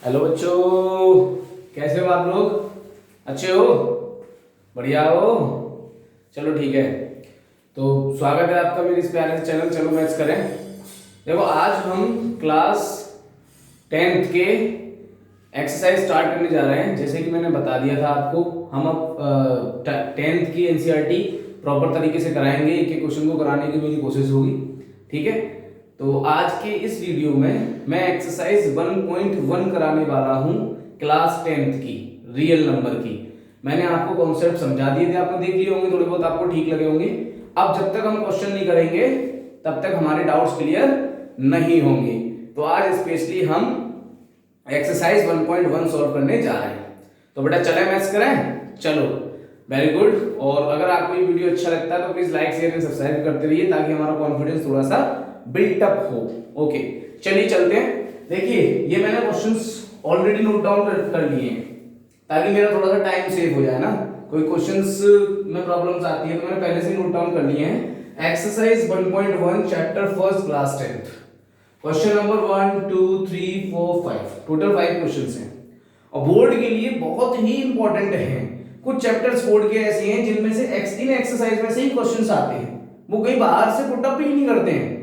Hello बच्चों, कैसे हो आप लोग? अच्छे हो? बढ़िया हो? चलो ठीक है। तो स्वागत है आपका मेरे इस प्यारे से चैनल चलो मैथ्स करें। देखो आज हम क्लास 10th के एक्सरसाइज स्टार्ट करने जा रहे हैं। जैसे कि मैंने बता दिया था आपको, हम अब 10th की एनसीईआरटी प्रॉपर तरीके से कराएंगे। एक एक क्वेश्चन को कराने की मेरी कोशिश होगी, ठीक है। तो आज के इस वीडियो में मैं एक्सरसाइज 1.1 कराने वाला हूं क्लास 10th की रियल नंबर की। मैंने आपको कॉन्सेप्ट समझा दिए थे, आपने देख लिए होंगे, थोड़े बहुत आपको ठीक लगे होंगे। अब जब तक हम क्वेश्चन नहीं करेंगे तब तक हमारे डाउट्स क्लियर नहीं होंगे। तो आज स्पेशली हम एक्सरसाइज 1.1 सॉल्व करने जा रहे हैं। तो बेटा चले मैथ्स करें, चलो वेरी गुड। और अगर आपको ये वीडियो अच्छा लगता है तो please like share and subscribe करते रहिए ताकि हमारा कॉन्फिडेंस थोड़ा सा बिल्टअप हो। ओके चलिए चलते हैं। देखिए ये मैंने क्वेश्चंस ऑलरेडी नोट डाउन कर लिए हैं ताकि मेरा थोड़ा सा टाइम सेव हो जाए ना। कोई क्वेश्चंस में प्रॉब्लम्स आती है तो मैंने पहले से नोट डाउन कर लिए हैं। Exercise 1.1 chapter first class 10th, question number 1 2 3 4 5, total 5 questions हैं और बोर्ड के लिए बहुत ही इंपॉर्टेंट हैं। कुछ चैप्टर्स बोर्ड के ऐसे हैं जिनमें से इन एक्सरसाइज में से ही क्वेश्चंस आते हैं, वो कहीं बाहर से पुटअप ही नहीं करते हैं।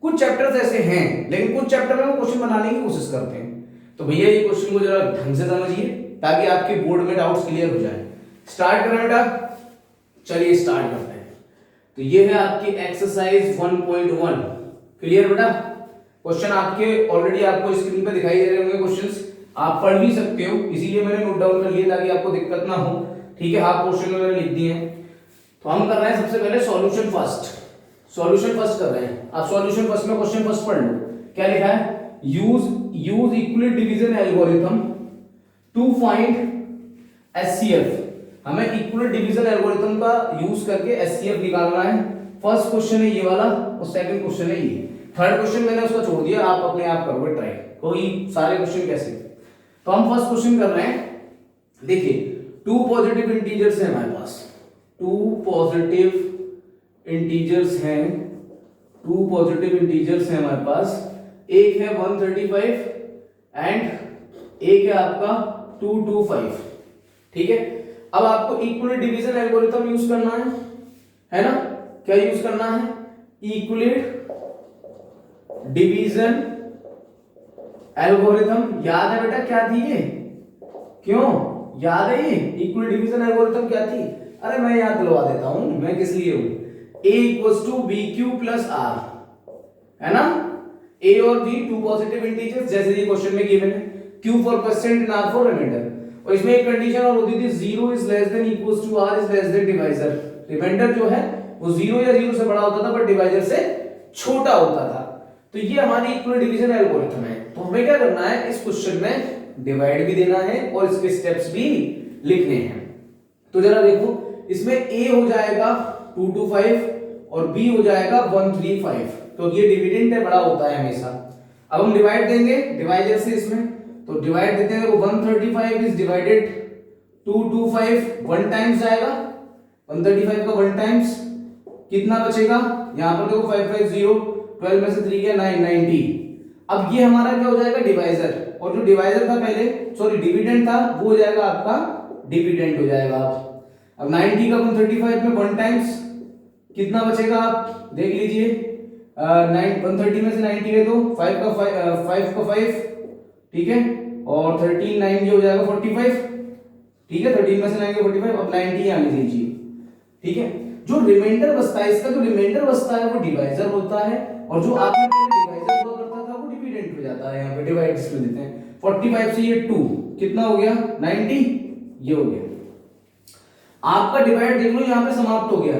कुछ चैप्टर्स ऐसे हैं लेकिन कुछ चैप्टर में वो क्वेश्चन बनाने की कोशिश करते हैं। तो भैया ये क्वेश्चन को जरा ढंग से समझिए ताकि आपके बोर्ड में डाउट्स क्लियर हो जाए। स्टार्ट करें बेटा, चलिए स्टार्ट करते हैं। तो ये है आपकी एक्सरसाइज 1.1। क्लियर बेटा? क्वेश्चन आपके ऑलरेडी आपको स्क्रीन पे दिखाई दे रहे होंगे। क्वेश्चंस आप पढ़ भी सकते हो, इसीलिए मैंने नोट डाउन कर लिया ताकि आपको दिक्कत ना हो, ठीक है। हाफ पोर्शन में मैंने लिख दिए हैं। तो हम कर रहे हैं सबसे पहले सॉल्यूशन फर्स्ट। सॉल्यूशन फर्स्ट कर रहे हैं। आप सॉल्यूशन फर्स्ट में क्वेश्चन फर्स्ट पढ़ लो। क्या लिखा है? Use Euclid division algorithm to find HCF. हमें इक्विलेट डिवीजन एल्गोरिथम का यूज करके एचसीएफ निकालना है। फर्स्ट क्वेश्चन है ये वाला और सेकंड क्वेश्चन है ये। थर्ड क्वेश्चन मैंने उसका छोड़ दिया, आप अपने आप करोगे ट्राई। कोई सारे क्वेश्चन कैसे? तो हम फर्स्ट क्वेश्चन कर रहे हैं। देखिए टू पॉजिटिव इंटीजर्स है हमारे पास, टू पॉजिटिव इंटीजर्स हैं, टू पॉजिटिव इंटीजर्स हैं हमारे पास। एक है 135 एंड एक है आपका 225, ठीक है। अब आपको इक्विलेट डिवीजन एल्गोरिथम यूज करना है ना? क्या यूज करना है? इक्विलेट डिवीजन एल्गोरिथम। याद है बेटा क्या थी ये? क्यों याद है ये इक्विलेट डिवीजन एल्गोरिथम क्या थी? अरे मैं याद दिलवा देता हूं, मैं किस लिए हूं। A equals to BQ plus R, है ना? A और B टू पॉजिटिव इंटीजर्स जैसे ये क्वेश्चन में गिवन है। Q for percent and R for remainder. और इसमें एक कंडीशन और होती थी, 0 is less than equals to R is less than divisor. Remainder जो है वो 0 या 0 से बड़ा होता था बट डिवाइजर से छोटा होता था। तो ये हमारी इक्विलेट डिवीजन एल्गोरिथम है। तो हमें क्या करना है, इस क्वेश्चन में डिवाइड भी देना है और इसके स्टेप्स भी लिखने हैं। तो जरा देखो, इसमें A हो जाएगा 225 और B हो जाएगा 135। तो ये डिविडेंड है, बड़ा होता है हमेशा। अब हम डिवाइड देंगे डिवाइजर से इसमें, तो डिवाइड देते हैं। 135 इज डिवाइडेड 225, 1 टाइम्स जाएगा 135 का 1 टाइम्स, कितना बचेगा? यहां पर देखो 550, 12 में से 3 गया 9, 90। अब ये हमारा क्या हो जाएगा? डिवाइजर। और जो डिवाइजर था पहले, सॉरी डिविडेंड था, वो हो जाएगा आपका डिविडेंड हो जाएगा। अब 90 का 135 में 1 टाइम्स, कितना बचेगा आप देख लीजिए। 130 में से 90 है तो 5 का 5, ठीक है। और 13 9 हो जाएगा 45, ठीक है। 13 में से 9 45। अब 90 आने दीजिए, ठीक है। जो रिमाइंडर बचता है, इसका जो रिमाइंडर बचता है वो डिवाइजर होता है और जो आपने डिवाइजर हुआ करता था वो डिविडेंड हो जाता है। यहाँ पे डिवाइड इसमें देते हैं। 45 से ये 2 कितना हो गया? 90, ये हो गया। आपका डिवाइड देख लो यहाँ पे समाप्त हो गया।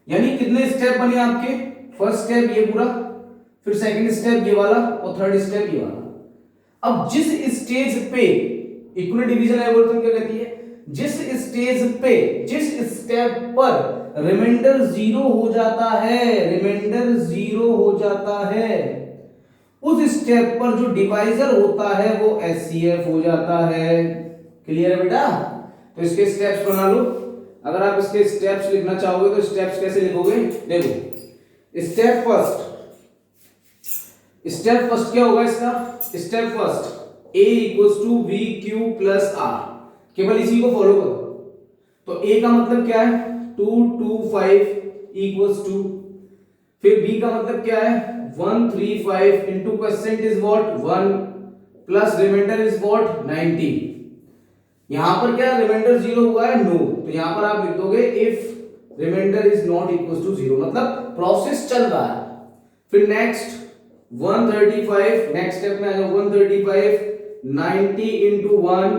यानी कितने स्टेप बने आपके? फर्स्ट स्टेप ये पूरा, फिर सेकंड स्टेप ये वाला और थर्ड स्टेप ये वाला। अब जिस स्टेज पे इक्विलेट डिवीजन एल्गोरिथम क्या कहती है, जिस स्टेज पे, जिस स्टेप पर रिमाइंडर 0 हो जाता है, रिमाइंडर 0 हो जाता है, उस स्टेप पर जो डिवाइजर होता है वो एचसीएफ हो जाता है। क्लियर है बेटा? तो इसके स्टेप्स बना लो। अगर आप इसके स्टेप्स लिखना चाहोगे तो स्टेप्स कैसे लिखोगे? देखो स्टेप फर्स्ट क्या होगा इसका? Step first a equals to we q plus r, केवल इसी को फॉलो करो। तो a का मतलब क्या है 225 इक्वल्स टू, फिर b का मतलब क्या है 135 into question is what 1 plus remainder is what 90। यहां पर क्या रिमाइंडर जीरो हुआ है नो, तो यहां पर आप लिख दोगे if remainder is not equals to zero, मतलब प्रोसेस चल रहा है। फिर नेक्स्ट 135, नेक्स्ट स्टेप में आएगा 135 90 इंटू 1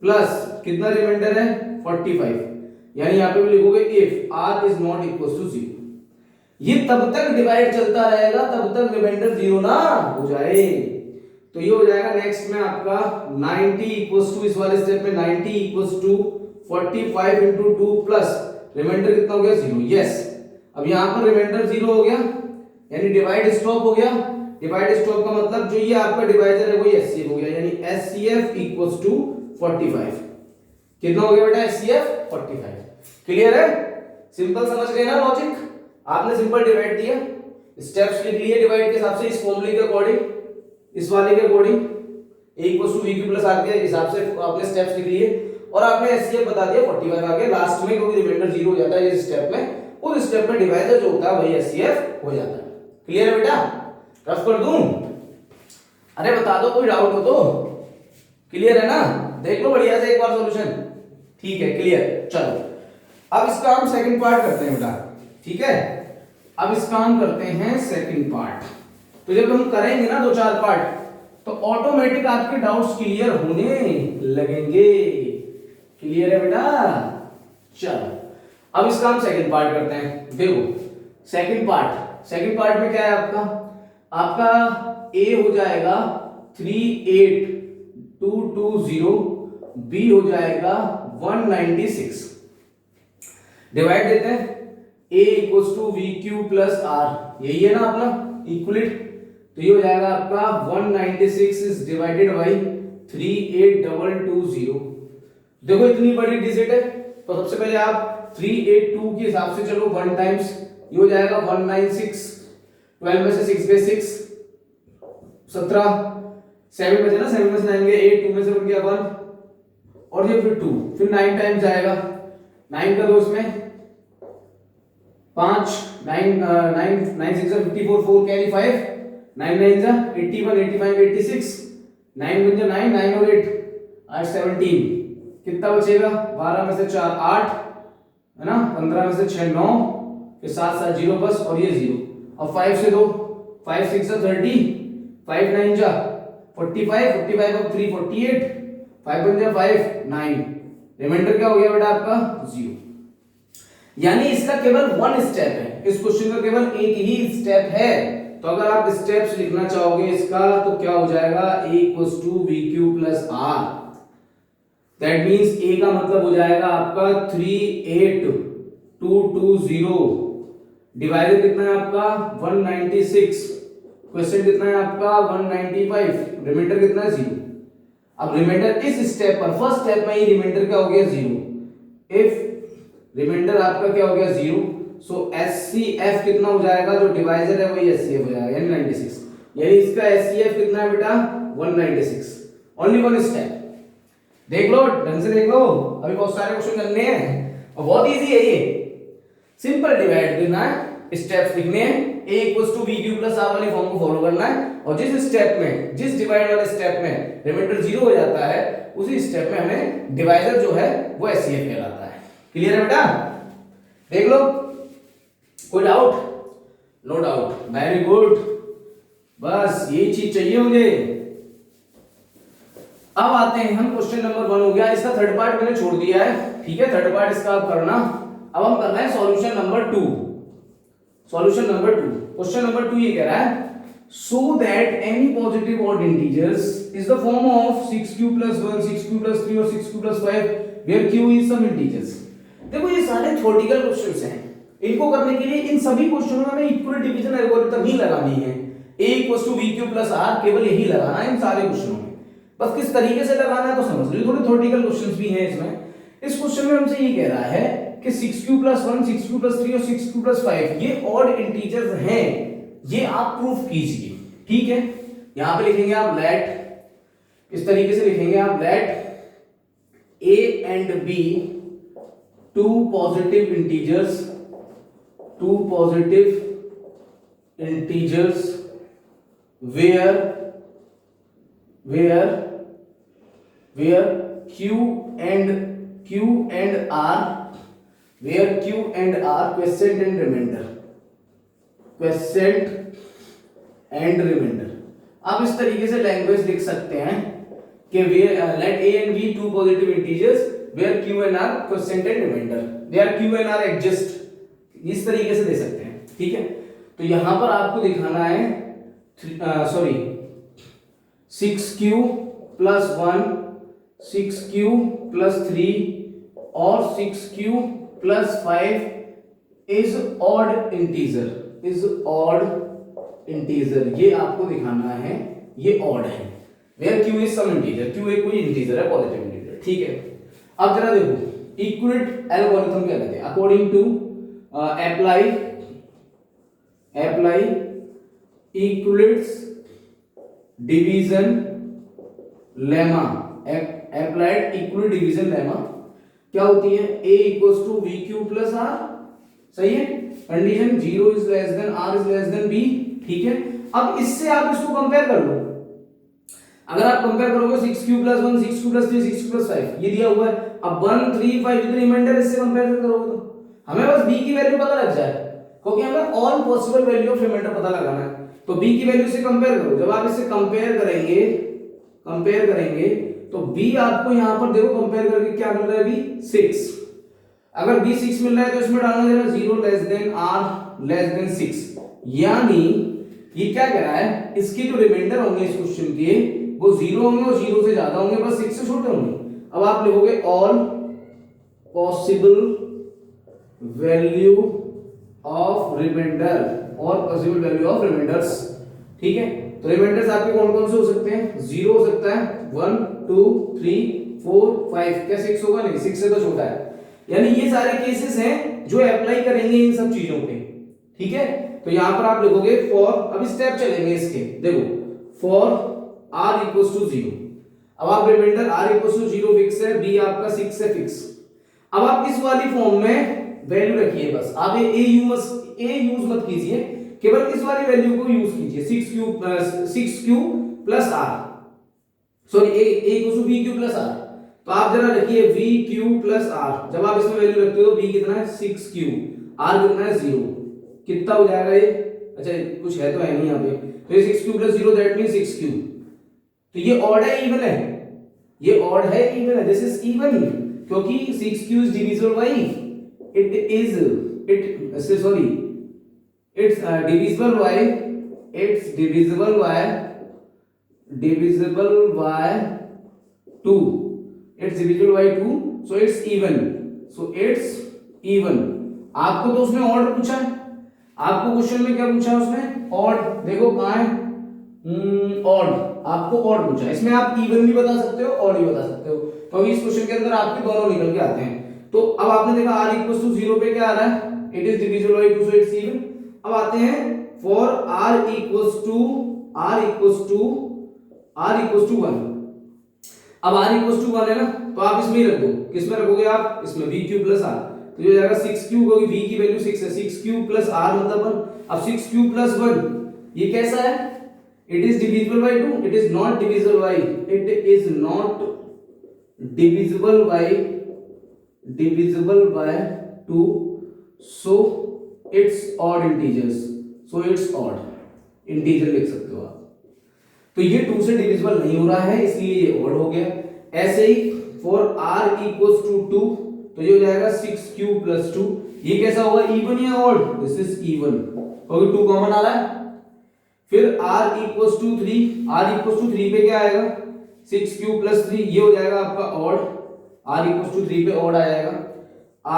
प्लस कितना रिमाइंडर है 45, यानी यहां पे भी लिखोगे if r is not equals to zero. ये तब तक डिवाइड चलता रहेगा तब तक रिमाइंडर जीरो ना हो जाए। तो ये हो जाएगा नेक्स्ट में आपका 90 इक्वल्स टू, इस वाले स्टेप में 90 equals to 45 into 2 plus remainder कितना हो गया जीरो। यस, अब यहां पर रिमाइंडर जीरो हो गया, यानी डिवाइड स्टॉप हो गया। डिवाइड स्टॉप का मतलब जो ये आपका डिवाइजर है वो एचसीएफ हो गया, यानी एचसीएफ इक्वल्स टू 45। कितना हो गया बेटा एचसीएफ 45। क्लियर है, सिंपल समझ गए ना लॉजिक। आपने सिंपल डिवाइड दिया, स्टेप्स लिख लिए डिवाइड के हिसाब से, इस फॉर्मूले के अकॉर्डिंग, इस वाले के according a equals to v q plus r के हिसाब से आपने स्टेप्स लिख लिए और आपने एचसीएफ बता दिया 45 आ गया लास्ट में, क्योंकि रिमाइंडर जीरो हो जाता है इस स्टेप में, उस स्टेप में डिवाइजर जो होता है वही एचसीएफ हो जाता है। क्लियर है बेटा, रफ कर दूं? अरे बता दो, कोई डाउट हो तो। क्लियर है ना, देख लो बढ़िया से एक बार सॉल्यूशन। ठीक है क्लियर, चलो अब इसका हम सेकंड पार्ट करते हैं बेटा। ठीक है, अब इसका हम करते हैं सेकंड पार्ट। तो जब हम करेंगे ना 2-4 पार्ट तो ऑटोमेटिक आपके डाउट्स क्लियर होने लगेंगे। क्लियर है बेटा, चलो अब इसका हम सेकंड पार्ट करते हैं। देखो सेकंड पार्ट में क्या है आपका a हो जाएगा 38220, b हो जाएगा 196। डिवाइड देते हैं, a equals to we q plus r, यही है ना अपना इक्वलिट। तो ये हो जाएगा आपका 196 इज डिवाइडेड बाई 38220। देखो इतनी बड़ी डिजिट है, तो सबसे पहले आप 382 के हिसाब से चलो 1 टाइम्स, ये हो जाएगा 196, 12 में से 6 गए 6, 17, 7 में से ना 7 में से 9 गए 8, 2 में से बन गया 1 और ये फिर 2, फिर 9 टाइम्स जाएगा, 9 का 2 इसमें 5, 9 6 54, 4 कैरी 5, 9 9 जा 81, 85, 86, 9 बन जा 9, 9 और 8 8 17, कितना बचेगा 12 में से 4 8 है ना, 15 में से 6 9, फिर 7 7 0 बस और ये 0, अब 5 से 2 5 6 30, 5 9 जा 45, 45 अब 3 48, 5 बन जा 5 9, रिमाइंडर क्या हो गया बेटा आपका 0। यानी इसका केवल 1 स्टेप है, इस क्वेश्चन का केवल एक ही स्टेप है। तो अगर आप स्टेप्स लिखना चाहोगे इसका तो क्या हो जाएगा a equals to we q plus r, that means a का मतलब हो जाएगा आपका 38220, डिवाइडेड कितना है आपका 196, क्वेश्चन कितना है आपका 195, रिमाइंडर कितना है 0। अब रिमाइंडर इस स्टेप पर फर्स्ट स्टेप में ही रिमाइंडर क्या हो गया 0। इफ रिमाइंडर आपका क्या हो गया 0, सो एचसीएफ कितना हो जाएगा, जो डिवाइजर है वही एचसीएफ हो जाएगा, यानी 96, यानी इसका एचसीएफ कितना है बेटा 196। ओनली 1 स्टेप, देख लो ढंग से देख लो, अभी बहुत सारे क्वेश्चन करने हैं और बहुत इजी है ये, सिंपल डिवाइड करना है, स्टेप्स लिखने हैं, a equals to we q plus r वाली फॉर्म को फॉलो करना है और जिस स्टेप में, जिस डिवाइड वाले स्टेप में रिमाइंडर 0 हो जाता है उसी स्टेप में हमें डिवाइजर जो है वो एचसीएफ कहलाता है। क्लियर है बेटा, देख लो, कोई doubt? No doubt, very good, बस यही चीज चाहिए मुझे। अब आते हैं हम क्वेश्चन नंबर 1 हो गया, इसका थर्ड पार्ट मैंने छोड़ दिया है। ठीक है, थर्ड पार्ट इसका आप करना। अब हम कर रहे हैं solution number 2। Solution number 2, question number 2 ये कह रहा है so that any positive odd integers is the form of 6q plus 1 6q plus 3 और 6q plus 5 where q is some integers। देखो ये सारे थ्योरेटिकल क्वेश्चंस हैं, इनको करने के लिए इन सभी क्वेश्चनों में हमें इक्वल डिवीजन एल्गोरिथम ही लगानी है, a equals to v q plus r, केवल यही लगाना है इन सारे क्वेश्चनों में। बस किस तरीके से लगाना है तो समझ लो, थोड़े थ्योरेटिकल क्वेश्चंस भी हैं इसमें। इस क्वेश्चन में हमसे ये कह रहा है कि 6q plus 1 6q plus 3 और 6q plus 5 ये ऑड इंटीजर्स हैं, ये आप प्रूफ कीजिए। ठीक है, यहां पे लिखेंगे आप लेट इस तरीके से लिखेंगे आप, late a and b two positive integers where q and r quotient and remainder आप इस तरीके से लैंग्वेज लिख सकते हैं कि let a and b two positive integers where q and r quotient and remainder, where q and r exist, इस तरीके से दे सकते हैं। ठीक है, तो यहां पर आपको दिखाना है 6q plus 1, 6q plus 3 और 6q plus 5 is odd integer, ये आपको दिखाना है, ये odd है। Where q is some integer, q एक कोई integer है, पॉजिटिव integer। ठीक है, अब जरा देखो इक्विवेलेंट एल्गोरिथम क्या कहते हैं, according to apply equivalence division lemma, applied equivalent division lemma क्या होती है, a equals to vq plus r, सही है, condition 0 is less than r is less than b। ठीक है, अब इससे आप इसको कंपेयर कर लो, अगर आप कंपेयर करोगे 6q plus 1, 6q plus 3, 6q plus 5 ये दिया हुआ है, अब 1 3 5 विद रिमाइंडर इससे कंपेयर करोगे तो हमें बस b की वैल्यू पता लग जाए, क्योंकि हमें all possible value of remainder पता लगाना है। तो b की वैल्यू से कंपेयर करो, जब आप इससे कंपेयर करेंगे तो b आपको यहां पर देखो कंपेयर करके क्या मिल रहा है, b 6, अगर b 6 मिल रहा है तो इसमें डालना जरा 0 less than r less than 6, यानी ये क्या कह रहा है, इसके जो रिमाइंडर होंगे इस क्वेश्चन के वो 0 होंगे और 0 से ज्यादा होंगे, बस 6 से छोटे होंगे। अब आप लिखोगे all possible value of remainder और पॉसिबल वैल्यू ऑफ रिमाइंडर्स। ठीक है, तो रिमाइंडर्स आपके कौन कौन से हो सकते हैं, 0 हो सकता है, 1 2 3 4 5, क्या 6 होगा, नहीं 6 से तो छोटा है, यानी ये सारे केसेस हैं जो अप्लाई करेंगे इन सब चीजों पे। ठीक है, तो यहां पर आप लिखोगे फॉर, अब स्टेप चलेंगे इसके, देखो फॉर r इक्वल्स टू 0, अब आप remainder r equals to 0 fix है, b आपका 6 है फिक्स, अब आप इस वाली फॉर्म में वैल्यू रखिए, बस आप ए यूज मत कीजिए, केवल इस वाली वैल्यू को यूज कीजिए, 6q plus r, sorry a equals to vq plus r, तो आप जरा रखिए vq प्लस r, जब आप इसमें वैल्यू रखते हो तो v कितना है 6q, r कितना है 0, कितना हो जाएगा ये, अच्छा कुछ है तो है नहीं यहाँ पे, तो ये 6q plus 0 that means 6q, तो ये ऑड है इवन है, ये ऑड है इवन है, दिस इज इवन, क्योंकि 6q is divisible bye it's divisible by 2, it's divisible by 2, so it's even, आपको तो उसने ऑड पूछा है, आपको क्वेश्चन में क्या पूछा है उसने, ऑड, देखो कहां है, ऑड, आपको ऑड पूछा है, इसमें आप इवन भी बता सकते हो ऑड भी बता सकते हो, तो इस क्वेश्चन के अंदर आपके दोनों निकल के आते हैं। तो अब आपने देखा r इक्वल्स टू 0 पे क्या आ रहा है, it is divisible by 2 so it's even. अब आते हैं फॉर r इक्वल्स टू 1, अब r इक्वल्स टू 1 है ना, तो आप इसमें ही रख दो, किसमें रखोगे आप, इसमें vq प्लस r, तो ये हो जाएगा 6q, क्योंकि v की वैल्यू 6 है, 6q प्लस r मतलब 1, अब 6q प्लस 1 ये कैसा है, it is divisible by 2, it is not divisible by, divisible by 2, so it's odd integers, so it's odd integer लिख सकते हो आप, तो ये 2 से डिविजिबल नहीं हो रहा है इसलिए ये odd हो गया। ऐसे ही for r equals to 2, तो ये हो जाएगा 6q plus 2, ये कैसा होगा, even या odd, this is even, क्योंकि 2 कॉमन आ रहा है। फिर r equals to 3 पे क्या आएगा, 6q plus 3, ये हो जाएगा आपका odd, r इक्वल्स टू 3 पे ऑड आ जाएगा,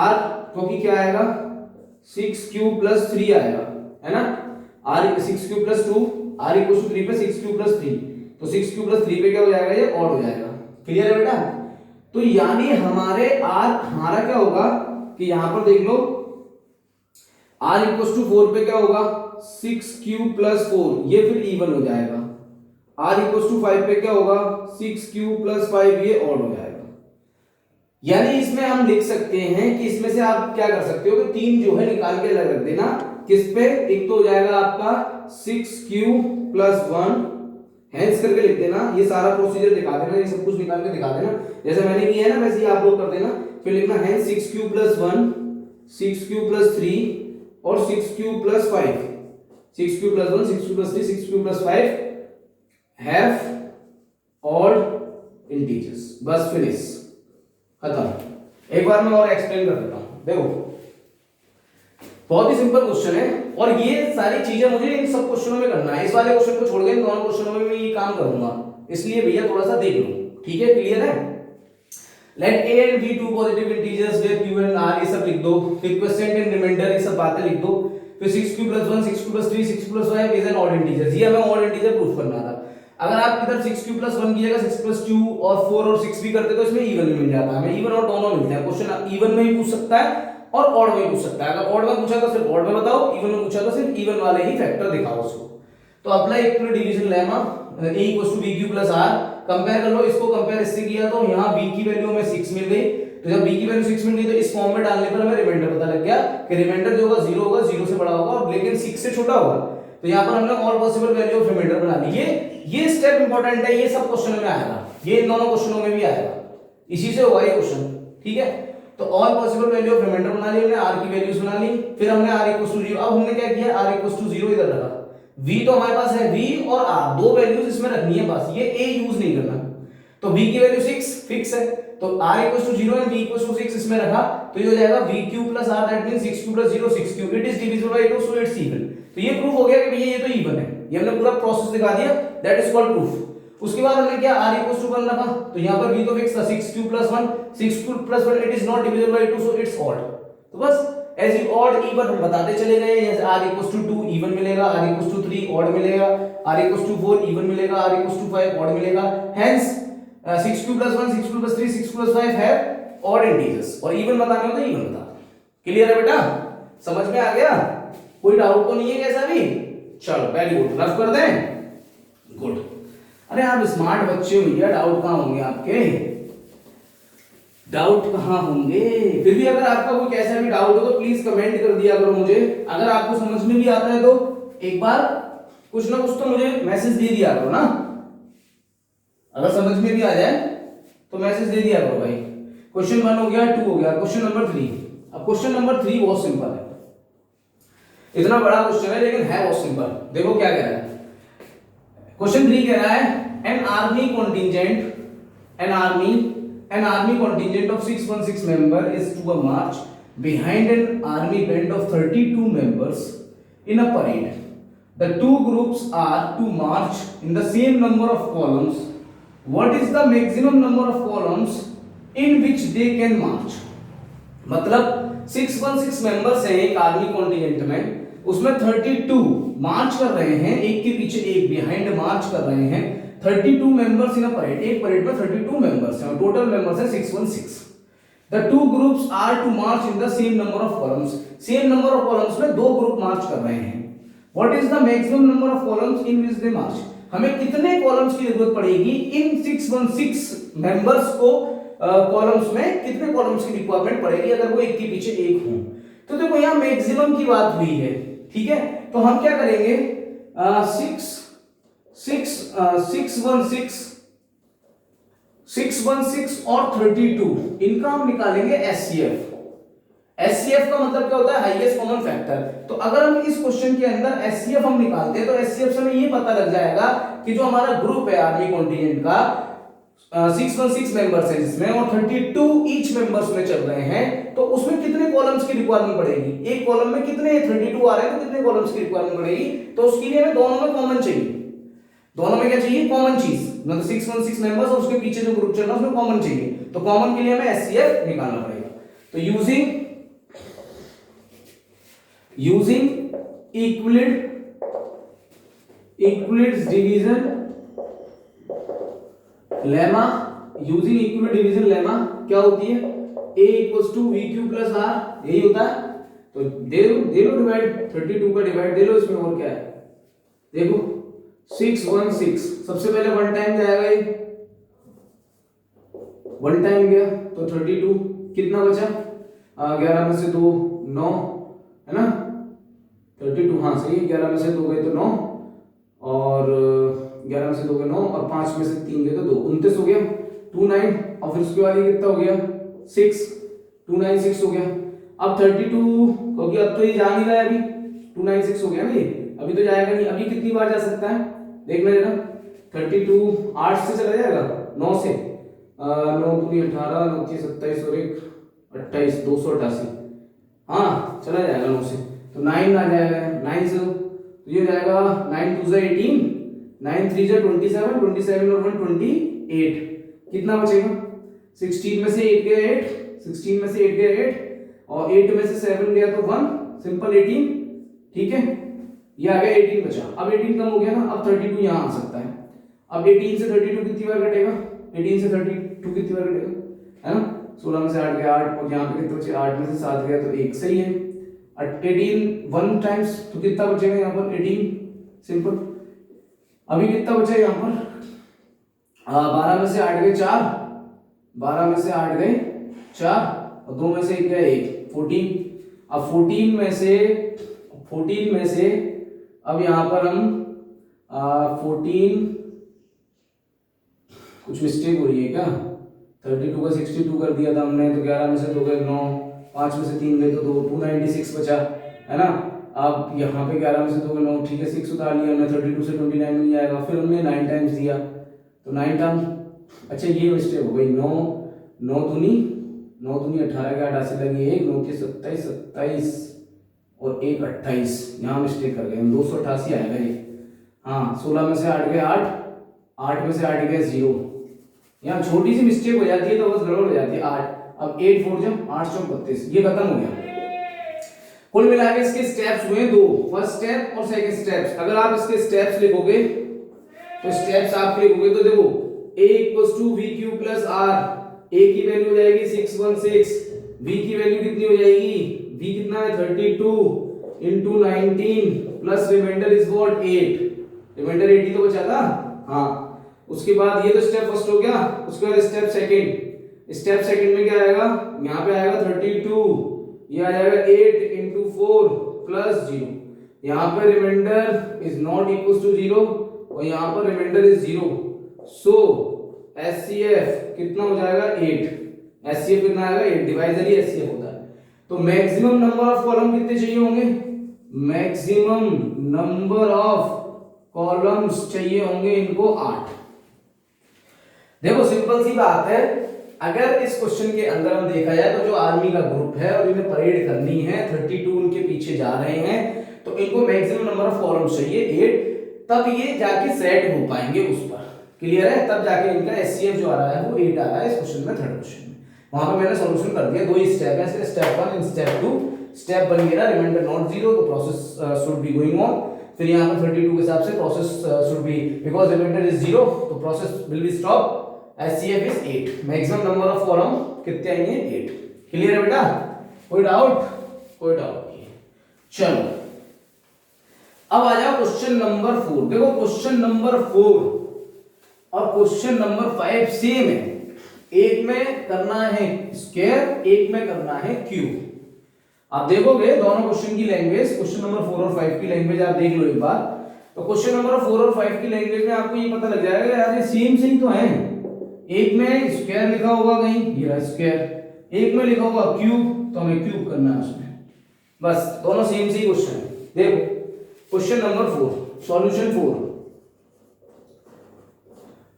r क्योंकि क्या आएगा 6q प्लस 3 आएगा, है ना, r 6q plus 2, r equals to 3 पे 6q प्लस 3, तो 6q प्लस 3 पे क्या हो जाएगा, ये ऑड हो जाएगा। क्लियर है बेटा, तो यानी हमारा क्या होगा कि यहां पर देख लो r इक्वल्स टू 4 पे क्या होगा 6q प्लस 4, ये फिर इवन हो जाएगा, r इक्वल टू 5 पे क्या होगा 6q प्लस 5 ये ऑड हो जाएगा। यानी इसमें हम लिख सकते हैं कि इसमें से आप क्या कर सकते हो कि 3 जो है निकाल के अलग रख देना। किस पे? एक तो हो जाएगा आपका 6q प्लस 1 हेंस करके लिख देना। ये सारा प्रोसीजर दिखा देना, ये सब कुछ निकाल के दिखा देना जैसे मैंने किया है ना, वैसे ही आप लोग कर देना। फिर लिखना hence 6q plus 1 6q plus 3 और 6q plus 5 6q plus 1 6q plus 3 6q plus 5 have odd integers. बस फिनिश, खत्म। एक बार मैं और एक्सप्लेन कर देता हूं। देखो बहुत ही सिंपल क्वेश्चन है और ये सारी चीजें मुझे इन सब क्वेश्चनों में करना है। इस वाले क्वेश्चन को छोड़ के इन दोनों क्वेश्चनों में मैं ये काम करूंगा, इसलिए भैया थोड़ा सा देख लो। ठीक है, क्लियर है? Let a and b two positive integers where q and r, ये सब लिख दो। फिर क्वोशिएंट एंड रिमाइंडर, ये सब बातें लिख दो। फिर 6q plus 1 6q plus 3 6q plus 5 is an odd integer. ये हमें ऑड इंटीजर प्रूफ करना था। अगर आप इधर 6q प्लस 1 की जगह 6 प्लस 2 और 4 और 6 भी करते तो इसमें इवन में मिल जाता है। हमें इवन और दोनों मिलते हैं। क्वेश्चन इवन में भी पूछ सकता है और ऑड में पूछ सकता है। अगर ऑड में पूछा तो सिर्फ ऑड में बताओ, इवन में पूछा तो सिर्फ इवन वाले ही फैक्टर दिखाओ उसको। तो apply equal division lemma a equals to bq plus r। Compare कर लो, इसको कंपेयर इससे किया तो यहां b की वैल्यू हमें 6 मिल गई। तो जब b की वैल्यू 6 मिल गई तो इस फॉर्म में डालने पर हमें रिमाइंडर पता लग गया कि रिमाइंडर जो होगा 0 होगा, 0 से बड़ा होगा और लेकिन 6 से छोटा होगा। तो यहां पर हमने all possible value of remainder बना ली। ये स्टेप इंपॉर्टेंट है, ये सब क्वेश्चन में आएगा, ये इन दोनों क्वेश्चनों में भी आएगा, इसी से होगा ये क्वेश्चन। ठीक है, तो all possible value of remainder बना ली हमने, r की वैल्यूज बना ली। फिर हमने r इक्वल्स टू 0, अब हमने क्या किया r इक्वल्स टू 0 इधर रखा। v तो हमारे पास है, v और r दो वैल्यूज इसमें रखनी है बस, ये a यूज नहीं करना। तो v की वैल्यू 6 फिक्स है, तो r equals to 0 and v equals to 6 इसमें रखा। तो ये हो जाएगा vq plus r, that means 6q plus 0 6q, it is divisible by 2 so it's even. तो ये प्रूफ हो गया कि भैया ये तो इवन है, ये हमने पूरा प्रोसेस दिखा दिया, दैट इज कॉल्ड प्रूफ। उसके बाद हमने क्या r इक्वल्स टू 1 रखा, तो यहां पर v तो फिक्स था 6q plus 1 6q plus 1, it is not divisible by 2 so it's odd. तो बस एज यू ऑड इवन हम बताते चले गए। जैसे r इक्वल्स टू 2 इवन मिलेगा, r इक्वल्स टू 3 ऑड मिलेगा, r इक्वल्स टू 4 इवन मिलेगा, r इक्वल्स टू 5 ऑड मिलेगा। Hence 6q plus 1 6q plus 3 6q plus 5 have odd integers. और इवन बताने हो तो इवन बता। क्लियर है बेटा? समझ में आ गया? कोई डाउट तो नहीं है कैसा भी? चलो वेरी गुड, रफ कर दें। गुड। अरे आप स्मार्ट बच्चे हो भैया, डाउट कहां होंगे आपके? डाउट कहां होंगे? फिर भी अगर आपका कोई कैसा भी डाउट हो तो प्लीज कमेंट कर दिया करो मुझे। अगर आपको समझ में भी आता है तो एक बार कुछ ना कुछ तो मुझे मैसेज दे दिया करो ना। अगर समझ में भी आ जाए तो मैसेज दे दिया करो भाई। क्वेश्चन 1 हो गया, 2 हो गया, क्वेश्चन नंबर 3। अब क्वेश्चन नंबर 3 बहुत सिंपल है, इतना बड़ा क्वेश्चन है लेकिन है बहुत सिंपल। देखो क्या कह रहा है क्वेश्चन 3, कह रहा है an army contingent of 616 member is to a march behind an army band of 32 members in a parade. The two groups are to march in the same number of columns. What is the maximum number of columns in which they can march? मतलब 616 members हैं एक army contingent में, उसमें 32 मार्च कर रहे हैं, एक के पीछे एक बिहाइंड मार्च कर रहे हैं। 32 मेंबर्स इन अ परेड, एक परेड में 32 मेंबर्स हैं और टोटल मेंबर्स है 616। The two groups are to march in the same number of columns, same number of columns में दो ग्रुप मार्च कर रहे हैं। What is the maximum number of columns in which they march? हमें कितने columns की जरूरत पड़ेगी इन 616 मेंबर्स को कॉलम्स में कितने कॉलम्स की रिक्वायरमेंट पड़ेगी अगर वो एक के पीछे एक हो? तो देखो यहाँ मैक्सिमम की बात हुई है, ठीक है, तो हम क्या करेंगे 616 और 32 इनका हम निकालेंगे एचसीएफ। एचसीएफ का मतलब क्या होता है? Highest common factor. तो अगर हम इस क्वेश्चन के अंदर एचसीएफ हम निकालते हैं तो एचसीएफ से हमें ये पता लग जाएगा कि जो हमारा ग्रुप है आर्मी कॉन्टिजेंट का 616 मेंबर्स है जिसमें और 32 ईच मेंबर्स में चल रहे हैं, तो उसमें कितने कॉलम्स की रिक्वायरमेंट पड़ेगी? एक कॉलम में कितने 32 आ रहे हैं तो कितने कॉलम्स की रिक्वायरमेंट पड़ेगी? तो उसके लिए हमें दोनों में कॉमन चाहिए। दोनों में क्या चाहिए? कॉमन चीज, मतलब 616 मेंबर्स और उसके पीछे जो ग्रुप चल रहा है उसमें कॉमन चाहिए। तो कॉमन के लिए हमें एचसीएफ निकालना पड़ेगा। तो using Euclid's division lemma, using equivalent division lemma क्या होती है? a equals to vq plus r, यही होता है। तो दे लो डिवाइड, 32 का डिवाइड दे लो इसमें, और क्या है देखो 616। सबसे पहले वन टाइम जाएगा ये, वन टाइम गया तो 32। कितना बचा? 11 में से 2 9 है ना, 32। हाँ सही है, 11 में से 2 गए तो 9, और 11 में से 2 गए 9, और 5 में से 3 गए तो 2, 29 हो गया। 29, और फिर उसके बाद ये कितना हो गया? 6, 296 हो गया। अब 32, क्योंकि अब तो ये जा नहीं रहा है, अभी 296 हो गया ना ये, अभी तो जाएगा नहीं। अभी कितनी बार जा सकता है देखना जरा। 32 8 से चला जाएगा, 9 से, 9 दूनी 18, 9 3 27 और 1 28, 288। हाँ चला जाएगा 9 से, तो 9 आ जाएगा 9 से, तो ये जाएगा 9 2 से 18, 9 3 से 27, 27 और 1 28। कितना बचेगा? 16 में से 8 गया 8, 16 में से 8 गया 8, और 8 में से 7 गया तो 1, सिंपल 18। ठीक है, ये आ गया 18 बचा। अब 18 कम हो गया ना, अब 32 यहाँ आ सकता है। अब 18 से 32 कितनी बार कटेगा? 18 से 32 कितनी बार कटेगा, है ना? 16 में से 8 गया 8, और यहाँ पे कितने बचे? 8 में से 7 गया तो 1, सही है। 18 1 टाइम्स, तो कितना बचेगा यहाँ पर? 18, सिंपल। अभी कितना बचा यहाँ पर? 12 में से 8 गए 4, 12 में से 8 गए 4, और 2 में से 1 गया 1, 14। अब 14 में से अब यहाँ पर हम 14, कुछ मिस्टेक हो रही है क्या? 32 का 62 कर दिया था हमने, तो 11 में से 2 गए 9, 5 में से 3 गए तो 2, 296 बचा, है ना? अब यहाँ पे 11 में से 2 गए 9, ठीक है, 6 उतार लिया हमने, 32 से 29 नहीं आएगा, फिर हमने 9 टाइम्स दिया तो 9 टाइम। अच्छा ये मिस्टेक हो गई, 9 9 दूनी 18 के 88 लगी 1, 9 के 27 27 और 1 28, यहाँ मिस्टेक कर गए हम, 288 आएगा ये। हाँ 16 में से 8 गए 8, 8 में से 8 गए 0, यहाँ छोटी सी मिस्टेक हो जाती है तो बस गड़बड़ हो जाती है। 8, अब 8 4 जब 8 चौक 32, ये खत्म हो गया। कुल मिला के इसके स्टेप्स हुए 2, फर्स्ट स्टेप और सेकंड स्टेप्स। अगर आप इसके स्टेप्स लिखोगे तो स्टेप्स आप लिखोगे तो देखो a = vq + r, a की वैल्यू हो जाएगी 616, v की वैल्यू कितनी हो जाएगी? v कितना है? 32 * 19 plus remainder is what? 8, remainder 8 ही तो बचा था। हाँ उसके बाद ये तो स्टेप फर्स्ट हो गया, उसके बाद स्टेप सेकंड में क्या आएगा? यहाँ पे आएगा 32, ये आ जाएगा 8 * 4 + 0, यहाँ पे remainder is not equal to 0 और यहाँ पर रिमाइंडर इज 0, सो एचसीएफ कितना हो जाएगा? 8। एचसीएफ कितना आएगा? 8, डिवाइजर ही एचसीएफ होता है। तो मैक्सिमम नंबर ऑफ कॉलम कितने चाहिए होंगे? मैक्सिमम नंबर ऑफ कॉलम्स चाहिए होंगे इनको 8। देखो सिंपल सी बात है, अगर इस क्वेश्चन के अंदर हम देखा जाए तो जो आर्मी का ग्रुप है और इन्हें परेड करनी है, 32 उनके पीछे जा रहे हैं, तो इनको मैक्सिमम नंबर ऑफ कॉलम्स चाहिए 8, तब ये जाके सेट हो पाएंगे उस पर। क्लियर है? तब जाके इनका एचसीएफ जो आ रहा है वो 8 आ रहा है इस क्वेश्चन में, थर्ड क्वेश्चन में। वहां पे मैंने सॉल्यूशन कर दिया, 2 ही स्टेप है, स्टेप 1 एंड स्टेप 2। स्टेप 1 मेरा रिमाइंडर नॉट 0, तो process should be going on. फिर यहाँ पर 32 के हिसाब से process should be, because remainder is 0, तो process will be stop. HCF is 8, maximum number of column कितने आएंगे? 8। क्लियर है बेटा? कोई डाउट? कोई डाउट नहीं। चलो अब आ जाओ क्वेश्चन नंबर 4। देखो क्वेश्चन नंबर 4 और क्वेश्चन नंबर 5 सेम है, एक में करना है स्क्वायर, एक में करना है क्यूब। आप देखोगे दोनों क्वेश्चन की लैंग्वेज, क्वेश्चन नंबर 4 और 5 की लैंग्वेज आप देख लो एक बार, तो क्वेश्चन नंबर 4 और 5 की लैंग्वेज में आपको ये पता लग जाएगा यार ये सेम से ही तो है। एक में स्क्वायर लिखा होगा कहीं, ये रहा स्क्वायर, एक में लिखा होगा क्यूब, तो हमें क्यूब करना है उसमें, बस दोनों सेम से ही क्वेश्चन है। देखो क्वेश्चन नंबर 4, सॉल्यूशन 4,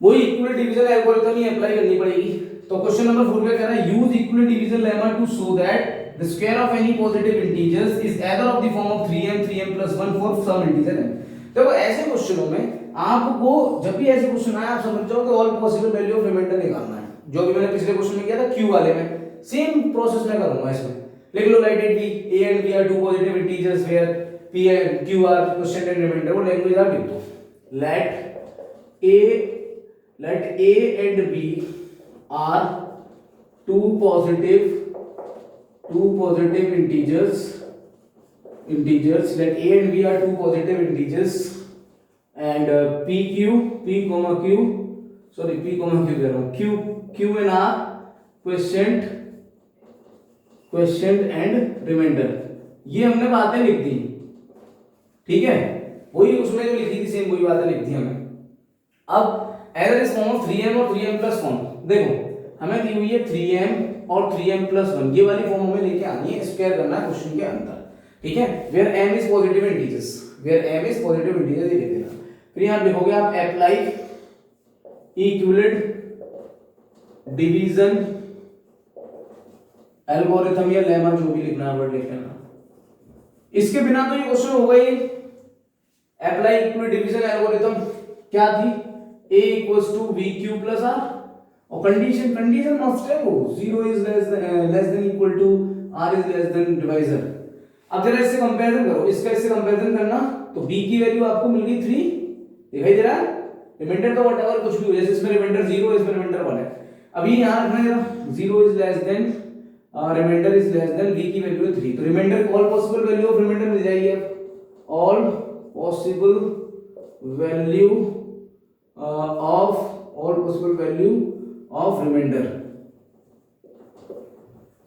वही इक्वल डिवीजन एल्गोरिथम ही अप्लाई करनी पड़ेगी। तो क्वेश्चन नंबर 4 क्या कह रहा है? Use equal division lemma to show that the square of any positive integers is either of the form of 3m 3m + 1 for some integer m। देखो ऐसे क्वेश्चनों में आपको जब भी ऐसे क्वेश्चन आए आप समझ जाओ कि all possible value of remainder निकालना है, जो भी मैंने पिछले क्वेश्चन में किया था क्यू वाले में, सेम प्रोसेस में करूंगा इसमें। लिख लो let it be a and b are two positive integers where p and q are quotient and remainder, वो लैंग्वेज आप लिख दो। let a and b are two positive integers, let a and b are two positive integers and p q, p comma q, sorry p comma q कह रहा हूँ, q q n r question and remainder. ये हमने बातें लिख दी, ठीक है, वही उसमें जो लिखी थी सेम वही बातें लिख दी हमने। अब as is form of 3m और 3m प्लस 1, देखो हमें दी हुई है 3m और 3m प्लस 1, ये वाली फॉर्म हमें लेके आनी है, स्क्वायर करना है क्वेश्चन के अंदर, ठीक है, where m is positive integers, where m is positive integers, ये लिख देना। फिर यहां लिखोगे आप अप्लाई इक्विवेलेंट डिवीजन एल्गोरिथम या लेमा, जो भी लिखना है वर्ड लिख लेना। इसके बिना तो ये क्वेश्चन होगा ही। अप्लाई इक्विवेलेंट डिवीजन एल्गोरिथम क्या थी, a equals to we q plus r, और कंडीशन मस्ट है वो 0 is less than equal to r is less than divisor. अब जरा इससे कंपैरिजन करो, इसका इससे कंपैरिजन करना, तो b की वैल्यू आपको मिल गई 3, दिखाई दे रहा है, रिमाइंडर तो व्हाटएवर कुछ भी हो, जैसे इसमें रिमाइंडर 0 इसमें रिमाइंडर 1 है। अभी यहां रखना जरा 0 is less than remainder is less than v की वैल्यू है 3, तो remainder all possible value of remainder मिल जाएगी, all possible value of remainder,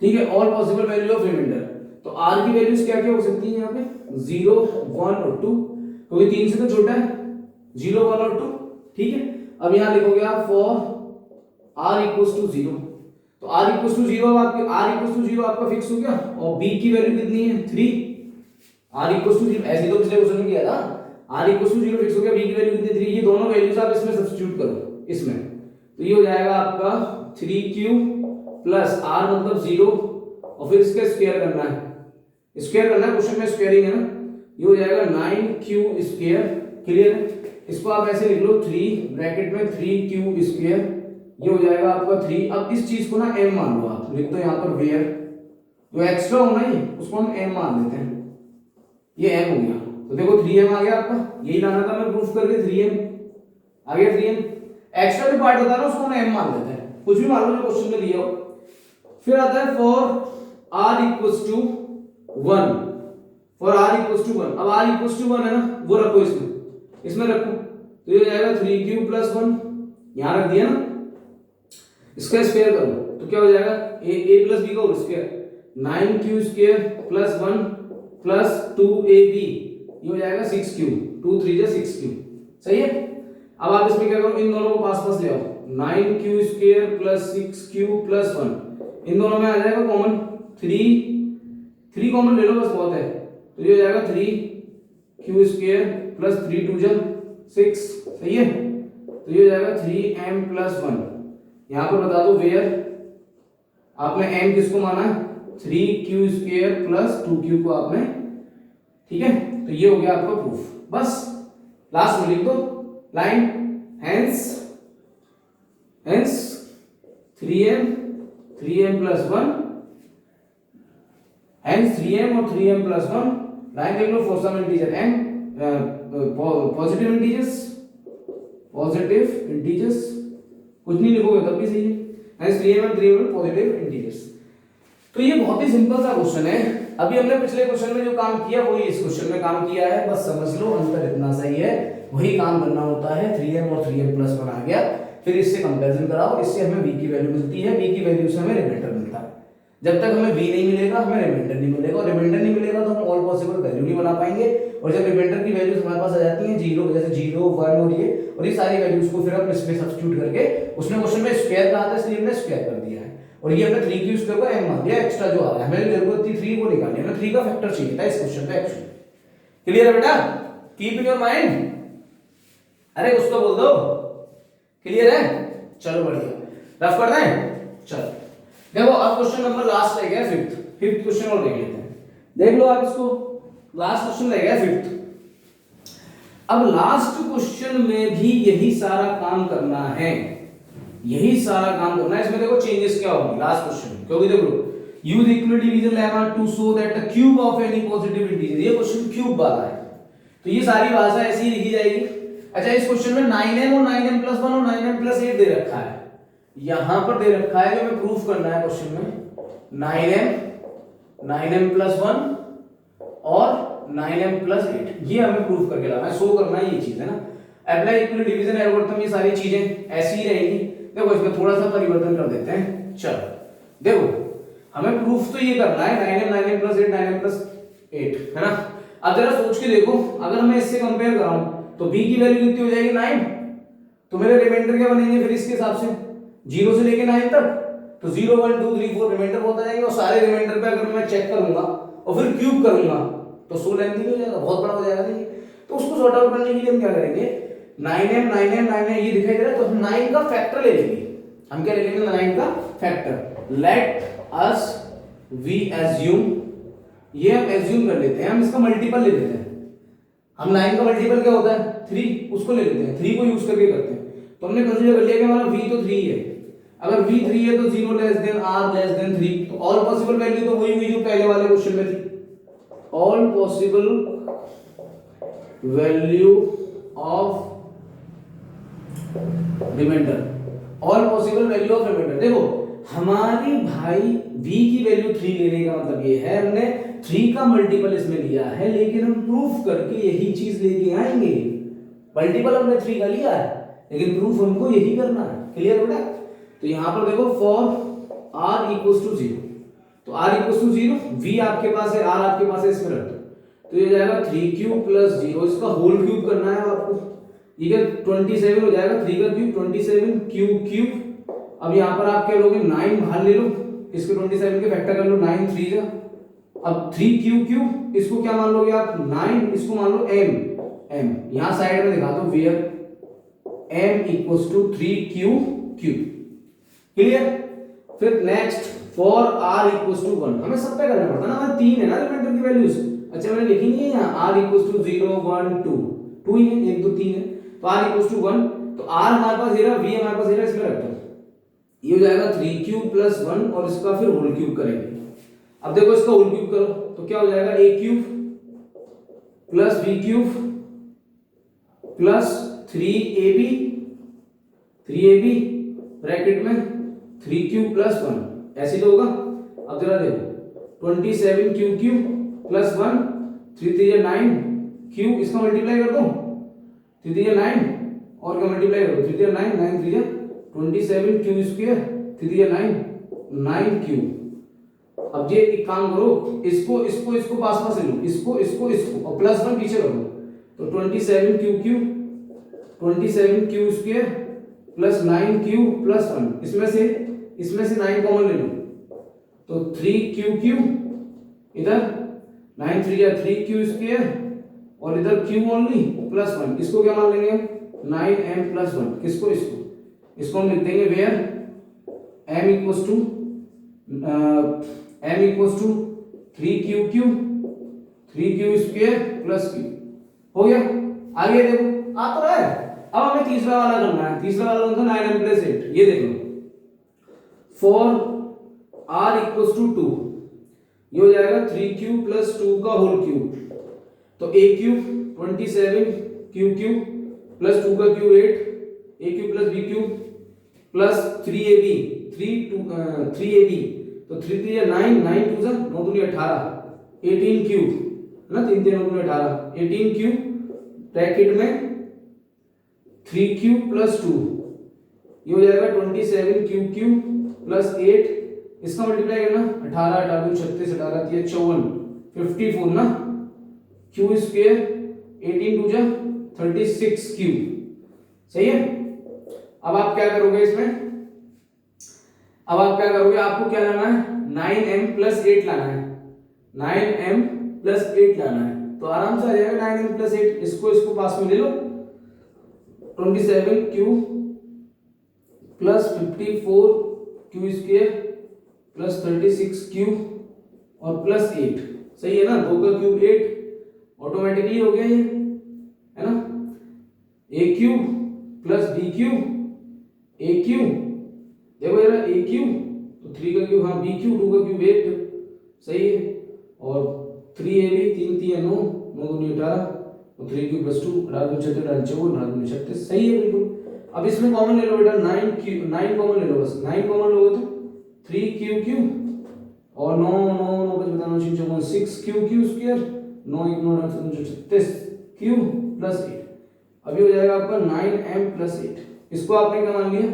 ठीक है, all possible value of remainder. तो r की वैल्यूज क्या क्या हो सकती है यहाँ पे 0 1 और 2, क्योंकि 3 से तो छोटा है 0 1 और 2, ठीक है। अब यहाँ लिखोगे आप फॉर r इक्वल्स टू 0, तो r इक्वल्स टू 0 आपका फिक्स हो गया, और b की वैल्यू कितनी है 3, r इक्वल्स टू 0 ऐसे तो पिछले क्वेश्चन में किया था, r इक्वल्स टू 0 फिक्स हो गया, b की वैल्यू कितनी 3, ये दोनों वैल्यूज आप इसमें सब्स्टिट्यूट करो इसमें, तो ये हो जाएगा आपका 3q प्लस r मतलब 0, और फिर इसका स्क्वायर करना है, क्वेश्चन में स्क्वायरिंग है ना, ये हो जाएगा 9q स्क्वायर, क्लियर है। इसको आप ऐसे लिख लो 3 ब्रैकेट में 3q स्क्वायर, ये हो जाएगा आपका 3। अब इस चीज को ना m मान लो, आप लिख दो यहाँ पर वेयर, जो एक्स्ट्रा होना ही उसको हम m मान लेते हैं, ये m हो गया, तो देखो 3m आ गया आपका, यही लाना था मैं प्रूफ करके, 3m आ गया, 3m एक्स्ट्रा जो पार्ट होता है ना उसको हम m मान लेते हैं, कुछ भी मान लो जो क्वेश्चन में दिया हो। फिर आता है for r equals to 1, for r equals to 1, अब r इक्वल्स टू 1 है ना, वो रखो इसमें रखो, तो ये हो जाएगा 3q प्लस 1, यहां रख दिया ना, इसका स्क्वायर करो तो क्या हो जाएगा a प्लस b का whole square, 9q square plus 1 plus 2ab, ये हो जाएगा 6q, 2 3 जा 6q, सही है। अब आप इसमें क्या करो, इन दोनों को पास पास ले आओ, 9q square plus 6q plus 1, इन दोनों में आ जाएगा कॉमन 3 कॉमन ले लो बस, बहुत है, तो ये हो जाएगा 3q स्क्वायर प्लस 3 2 जा 6, सही है, तो ये हो जाएगा 3m प्लस 1। यहां पर बता दो वेयर आपने m किसको माना है, 3q स्क्वायर प्लस 2q को आपने, ठीक है, तो ये हो गया आपका प्रूफ। बस लास्ट में लिख दो line, hence 3m plus 1, hence 3m और 3m प्लस 1, लाइन लिख लो for some integer m, positive integers कुछ नहीं लिखोगे तब भी सही है, हेंस 3m और 3m पॉजिटिव इंटीजर्स। तो ये बहुत ही सिंपल सा क्वेश्चन है, अभी हमने पिछले क्वेश्चन में जो काम किया वही इस क्वेश्चन में काम किया है, बस समझ लो अंतर इतना सही है, वही काम करना होता है। 3m और 3m प्लस 1 आ गया, फिर इससे कंपैरिजन कराओ, इससे हमें v की वैल्यू मिलती है, v की वैल्यू से हमें रिमाइंडर मिलता है। जब तक हमें v नहीं मिलेगा हमें रिमाइंडर नहीं मिलेगा, और रिमाइंडर नहीं मिलेगा तो हम ऑल पॉसिबल वैल्यू नहीं बना पाएंगे, और जब रिमाइंडर की वैल्यूज हमारे पास आ जाती हैं 0, जैसे 0 1 और ये सारी वैल्यूज को फिर हम इसमें सब्स्टिट्यूट करके, उसने क्वेश्चन में स्क्वायर कहा था इसलिए हमने स्क्वायर कर दिया है, और ये हमने 3q स्क्वायर को m मान दिया, एक्स्ट्रा जो आ रहा है हमें जरूरत थी 3 को निकालनी, हमें 3 का फैक्टर चाहिए था इस क्वेश्चन पे एक्चुअली। क्लियर है बेटा, कीप इन योर माइंड, अरे उसको बोल दो, क्लियर है, चलो बढ़िया, रफ कर दें, चलो देखो अब क्वेश्चन नंबर लास्ट रह गया फिफ्थ क्वेश्चन और देख लेते हैं, देख लो आप इसको, लास्ट क्वेश्चन रह गया फिफ्थ। अब लास्ट क्वेश्चन में भी यही सारा काम करना है, इसमें देखो चेंजेस क्या होंगे लास्ट क्वेश्चन, क्योंकि देखो use equivalent division lemma to show that the cube of any positive integer, ये क्वेश्चन क्यूब वाला है, तो ये सारी भाषा ऐसी ही लिखी जाएगी। अच्छा इस क्वेश्चन में 9m और 9m प्लस 1 और 9m प्लस 8 दे रखा है, यहां पर दे रखा है, जो हमें प्रूफ करना है क्वेश्चन में 9m प्लस 1 और 9m प्लस 8, ये हमें प्रूफ करके लाना है, शो करना है ये चीज, है ना। अप्लाई इक्वल डिवीजन एल्गोरिथम, ये सारी चीजें ऐसी ही रहेगी। देखो इसमें थोड़ा सा परिवर्तन कर देते हैं। चलो देखो हमें प्रूफ तो ये करना है 9m प्लस 8, 9m प्लस 8, है ना। अब जरा सोच के देखो, अगर मैं इससे कंपेयर कराऊं तो b की वैल्यू कितनी हो जाएगी 9, तो मेरे रिमाइंडर क्या बनेंगे फिर इसके हिसाब से 0 से लेके 9 तक, तो 0 1 2 3 4 रिमाइंडर होता जाएगा, और सारे रिमाइंडर पे अगर मैं चेक करूंगा और फिर क्यूब करूंगा तो 100 लेंथी हो जाएगा, बहुत बड़ा हो जाएगा नहीं। तो उसको सॉर्ट आउट करने के लिए हम क्या करेंगे, 9m ये दिखाई दे रहा है, तो हम 9 का फैक्टर ले लेंगे। हम क्या ले लेंगे, 9 का factor. Let us we assume, ये हम एज्यूम कर लेते हैं, हम इसका मल्टीपल ले लेते हैं। हम 9 का मल्टीपल क्या होता है 3, उसको ले लेते हैं, 3 को यूज करके करते हैं। तो हमने कंसीडर कर लिया कि हमारा v तो 3 है, अगर v 3 है तो 0 less than r less than 3, तो ऑल पॉसिबल वैल्यू तो वही हुई जो पहले वाले क्वेश्चन में थी, all possible value of remainder, all possible value of remainder. देखो हमारी भाई v की वैल्यू 3 लेने का मतलब ये है हमने 3 का मल्टीपल इसमें लिया है, लेकिन हम प्रूफ करके यही चीज लेके आएंगे। मल्टीपल हमने 3 का लिया है लेकिन प्रूफ हमको यही करना है। क्लियर हो गया। तो यहां पर देखो फॉर r इक्वल्स टू 0, तो r इक्वल्स टू 0, v आपके पास है, r आपके पास है, इसमें रख दो, तो ये जाएगा 3q प्लस 0, इसका होल क्यूब करना है आपको, ये 27 हो जाएगा, 3 का क्यूब 27 क्यूब। अब यहाँ पर आप क्या लोगे 9 बाहर ले लो, इसको 27 के फैक्टर कर लो, 9 3 जा, अब 3 क्यूब, इसको क्या मान लोगे आप 9, इसको मान लो m, यहाँ साइड में दिखा दो where m equals to 3 cube. Clear. फिर next for r equals to 1, हमें सब पे करना पड़ता है ना, हमें 3 है ना रिमाइंडर की वैल्यूज। अच्छा मैंने लिखी नहीं है यहाँ r इक्वल्स टू 0 1 2 ही है, 1 2 3 है, तो r इक्वल्स टू 1, तो r हमारे पास ये रहा, v हमारे पास ये रहा, इसमें रखते हैं, ये हो जाएगा 3q प्लस 1 और इसका फिर होल क्यूब करेंगे। अब देखो इसका होल क्यूब करो तो क्या हो जाएगा a cube plus b cube plus 3ab bracket में 3q प्लस 1, ऐसे तो होगा। अब जरा देखो 27 क्यूब प्लस 1, 3 3 9 क्यूब, इसका मल्टीप्लाई कर दो, 3 3 9 और क्या मल्टीप्लाई करो, 3 3 9 9 3 27 क्यूब स्क्वायर, 3 3 9 क्यूब। अब ये एक काम करो, इसको पास ले लो, इसको और प्लस 1 पीछे करो, तो 27 cube square plus 9 cube plus 1, इसमें से 9 कॉमन ले लो, तो 3 क्यूब, इधर 9 3 या 3 क्यूब स्क्वायर और इधर क्यूब ओनली प्लस 1, इसको क्या मान लेंगे 9m प्लस 1, किसको, इसको हम लिख देंगे where m equals to 3 cube square plus cube. हो गया। आगे देखो आ तो रहा है। अब हमें तीसरा वाला करना है, तीसरा वाला होता है 9m प्लस 8। ये देख लो फॉर r इक्वल्स टू 2, ये हो जाएगा 3 क्यूब प्लस 2 का होल क्यूब, तो a क्यूब 27 क्यूब प्लस 2 का cube 8, a cube plus b cube plus 3ab, 3ab, तो 3 3 या 9, 9 2 जा 9 2 18, 18 क्यूब है ना, 3 3 9 2 18, 18 क्यूब ब्रैकेट में 3 क्यूब प्लस 2, ये हो जाएगा 27 क्यूब प्लस 8, इसका मल्टीप्लाई करना 18 18 2 36, 18 3 54, 54 ना, क्यूब स्क्वायर 18 2 जा 36 क्यूब। सही है। अब आप क्या करोगे इसमें, अब आप क्या करोगे, आपको क्या लाना है 9m प्लस 8 लाना है, 9m प्लस 8 लाना है, तो आराम से आ जाएगा 9m प्लस 8, इसको पास में ले लो, 27 cube plus 54 Q square plus 36 cube और प्लस 8। सही है ना, 2 का क्यूब 8, ऑटोमेटिकली हो गया ये, है ना, a cube plus b cube, a cube, देखो जरा a क्यूब तो 3 का क्यूब, हाँ b क्यूब 2 का क्यूब 8, सही है, और 3ab 3 3 9 9 2 18 और 3 क्यूब प्लस 2 18 2 36 18 36, सही है बिल्कुल। अब इसमें कॉमन ले लो बेटा, 9 कॉमन ले लो, बस 9 कॉमन लोगे तो 3 क्यूब और 9 9 9 5 बताना 6 क्यूब स्क्वायर 9 36 क्यू प्लस 8, अभी हो जाएगा आपका 9m प्लस 8। इसको आपने क्या मान लिया,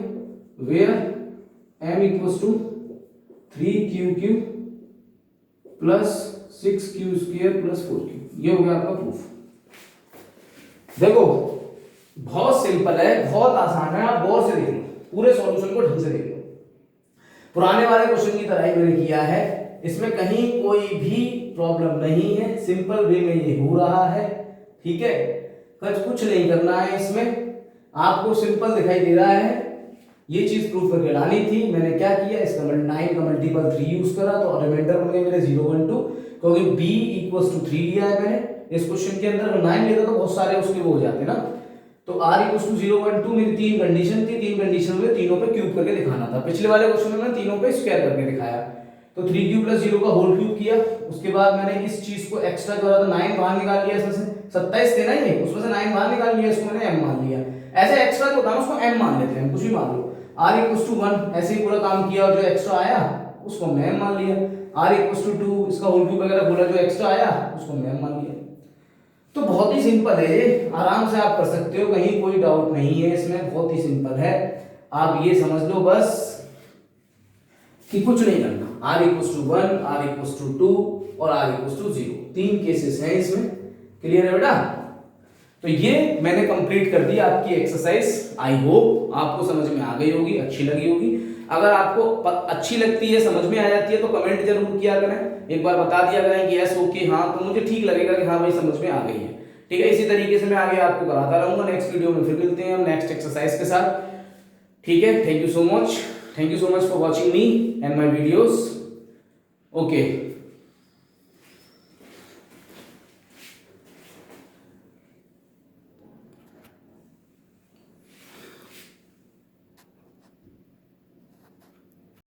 where m equals to 3q plus 6q square plus 4q। ये हो गया आपका प्रूफ। देखो बहुत सिंपल है, बहुत आसान है, आप गौर से देख लो, पूरे सॉल्यूशन को ढंग से देख लो। पुराने वाले क्वेश्चन की तरह ही मैंने किया है, इसमें कहीं कोई भी प्रॉब्लम नहीं है, सिंपल वे में ये हो रहा है, ठीक है। कुछ नहीं करना है इसमें, आपको सिंपल दिखाई दे रहा है, ये चीज प्रूफ करके लानी थी। मैंने क्या किया, इसका 9 का मल्टीपल 3 यूज करा तो रिमाइंडर बन गए मेरे 0 1 2, क्योंकि b इक्वल्स टू 3 लिया है मैंने। इस क्वेश्चन के अंदर 9 लेता तो बहुत सारे उसके वो हो जाते ना, तो r इक्वल्स टू 0 1 2 मेरी तीन कंडीशन थी, तीन कंडीशन में तीनों पे क्यूब करके दिखाना था। पिछले वाले क्वेश्चन में मैंने तीनों पे स्क्वायर करके दिखाया, तो 3q प्लस 0 का होल क्यूब किया। उसके बाद मैंने इस चीज को एक्स्ट्रा जो था 9 बाहर निकाल लिया, इसमें से 27 थे ना ये, उसमें से 9 बाहर निकाल लिया, इसको मैंने m मान लिया। ऐसे एक्स्ट्रा जो होता है ना उसको m मान लेते हैं, कुछ भी मान लो। r इक्वल्स टू 1 ऐसे ही पूरा काम किया और जो एक्स्ट्रा आया उसको हमने m मान लिया। r इक्वल्स टू 2 इसका होल क्यूब वगैरह बोला, जो एक्स्ट्रा आया उसको हमने m मान लिया। तो बहुत ही सिंपल है ये, आराम से आप कर सकते हो, कहीं कोई डाउट नहीं है इसमें, बहुत ही सिंपल है। आप ये समझ लो बस कि कुछ नहीं करना, r equals to 1, r equals to 2 और r इक्वल्स टू 0, तीन केसेस हैं इसमें। क्लियर है बेटा? तो ये मैंने कंप्लीट कर दी आपकी एक्सरसाइज। आई होप आपको समझ में आ गई होगी, अच्छी लगी होगी। अगर आपको अच्छी लगती है, समझ में आ जाती है, तो कमेंट जरूर किया करें, एक बार बता दिया करें कि यस ओके हाँ, तो मुझे ठीक लगेगा कि हाँ भाई समझ में आ गई है। ठीक है, इसी तरीके से मैं आगे आपको कराता रहूंगा। नेक्स्ट वीडियो में फिर मिलते हैं हम नेक्स्ट एक्सरसाइज के साथ। ठीक है, thank you so much for watching me and my videos. Okay.